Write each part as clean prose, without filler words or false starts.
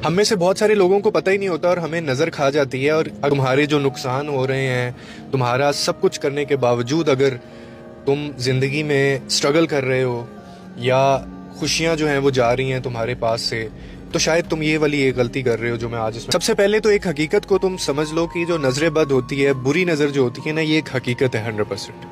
ہم میں سے بہت سارے لوگوں کو پتہ ہی نہیں ہوتا اور ہمیں نظر کھا جاتی ہے، اور تمہارے جو نقصان ہو رہے ہیں، تمہارا سب کچھ کرنے کے باوجود اگر تم زندگی میں سٹرگل کر رہے ہو یا خوشیاں جو ہیں وہ جا رہی ہیں تمہارے پاس سے، تو شاید تم یہ والی ایک غلطی کر رہے ہو جو میں آج اس میں سب سے پہلے تو ایک حقیقت کو تم سمجھ لو کہ جو نظر بد ہوتی ہے، بری نظر جو ہوتی ہے نا، یہ ایک حقیقت ہے 100%،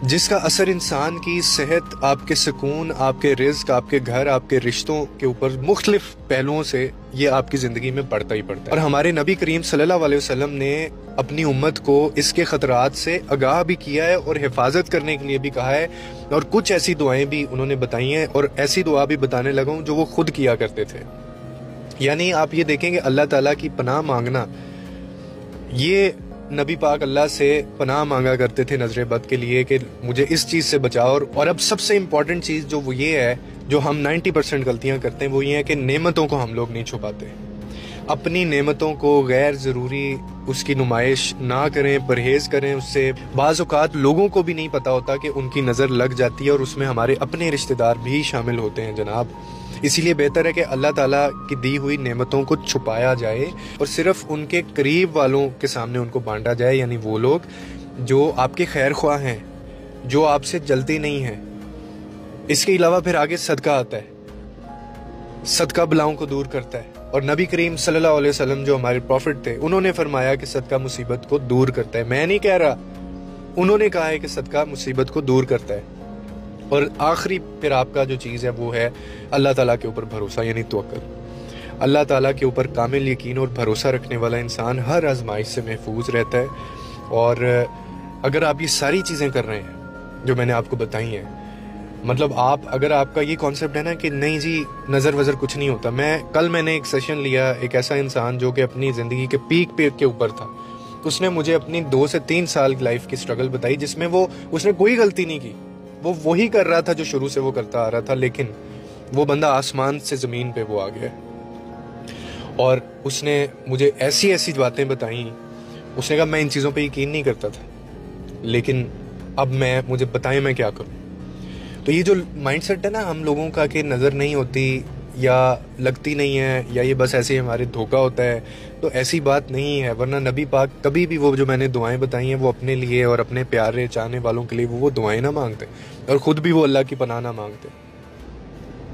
جس کا اثر انسان کی صحت، آپ کے سکون، آپ کے رزق، آپ کے گھر، آپ کے رشتوں کے اوپر مختلف پہلوؤں سے یہ آپ کی زندگی میں پڑتا ہی پڑتا ہے۔ اور ہمارے نبی کریم صلی اللہ علیہ وسلم نے اپنی امت کو اس کے خطرات سے آگاہ بھی کیا ہے اور حفاظت کرنے کے لیے بھی کہا ہے، اور کچھ ایسی دعائیں بھی انہوں نے بتائی ہیں، اور ایسی دعا بھی بتانے لگا ہوں جو وہ خود کیا کرتے تھے۔ یعنی آپ یہ دیکھیں کہ اللہ تعالیٰ کی پناہ مانگنا، یہ نبی پاک اللہ سے پناہ مانگا کرتے تھے نظر بد کے لیے کہ مجھے اس چیز سے بچاؤ۔ اور اب سب سے امپورٹنٹ چیز جو وہ یہ ہے، جو ہم 90% غلطیاں کرتے ہیں، وہ یہ ہے کہ نعمتوں کو ہم لوگ نہیں چھپاتے، اپنی نعمتوں کو غیر ضروری اس کی نمائش نہ کریں، پرہیز کریں اس سے۔ بعض اوقات لوگوں کو بھی نہیں پتا ہوتا کہ ان کی نظر لگ جاتی ہے، اور اس میں ہمارے اپنے رشتہ دار بھی شامل ہوتے ہیں جناب۔ اسی لیے بہتر ہے کہ اللہ تعالیٰ کی دی ہوئی نعمتوں کو چھپایا جائے اور صرف ان کے قریب والوں کے سامنے ان کو بانٹا جائے، یعنی وہ لوگ جو آپ کے خیر خواہ ہیں، جو آپ سے جلتے نہیں ہیں۔ اس کے علاوہ پھر آگے صدقہ آتا ہے، صدقہ بلاؤں کو دور کرتا ہے، اور نبی کریم صلی اللہ علیہ وسلم جو ہمارے پروفٹ تھے، انہوں نے فرمایا کہ صدقہ مصیبت کو دور کرتا ہے۔ میں نہیں کہہ رہا، انہوں نے کہا ہے کہ صدقہ مصیبت کو دور کرتا ہے۔ اور آخری پھر آپ کا جو چیز ہے وہ ہے اللہ تعالیٰ کے اوپر بھروسہ، یعنی توکل۔ اللہ تعالیٰ کے اوپر کامل یقین اور بھروسہ رکھنے والا انسان ہر آزمائش سے محفوظ رہتا ہے۔ اور اگر آپ یہ ساری چیزیں کر رہے ہیں جو میں نے آپ کو بتائی ہیں، مطلب اگر آپ کا یہ کانسیپٹ ہے نا کہ نہیں جی نظر وزر کچھ نہیں ہوتا۔ کل میں نے ایک سیشن لیا، ایک ایسا انسان جو کہ اپنی زندگی کے پیک پہ کے اوپر تھا، اس نے مجھے اپنی 2 سے 3 سال لائف کی سٹرگل بتائی، جس میں اس نے کوئی غلطی نہیں کی، وہ وہی کر رہا تھا جو شروع سے وہ کرتا آ رہا تھا، لیکن وہ بندہ آسمان سے زمین پہ وہ آ گیا۔ اور اس نے مجھے ایسی ایسی باتیں بتائیں، اس نے کہا میں ان چیزوں پہ یقین نہیں کرتا تھا، لیکن اب مجھے بتائیں میں کیا کروں۔ تو یہ جو مائنڈ سیٹ ہے نا ہم لوگوں کا کہ نظر نہیں ہوتی یا لگتی نہیں ہے، یا یہ بس ایسے ہمارے دھوکہ ہوتا ہے، تو ایسی بات نہیں ہے۔ ورنہ نبی پاک کبھی بھی وہ جو میں نے دعائیں بتائی ہیں وہ اپنے لیے اور اپنے پیارے چاہنے والوں کے لیے وہ دعائیں نہ مانگتے، اور خود بھی وہ اللہ کی پناہ نہ مانگتے،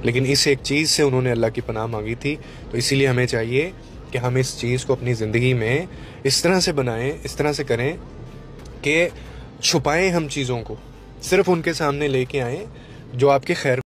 لیکن اس ایک چیز سے انہوں نے اللہ کی پناہ مانگی تھی۔ تو اسی لیے ہمیں چاہیے کہ ہم اس چیز کو اپنی زندگی میں اس طرح سے بنائیں، اس طرح سے کریں کہ چھپائیں ہم چیزوں کو، صرف ان کے سامنے لے کے آئیں جو آپ کے خیر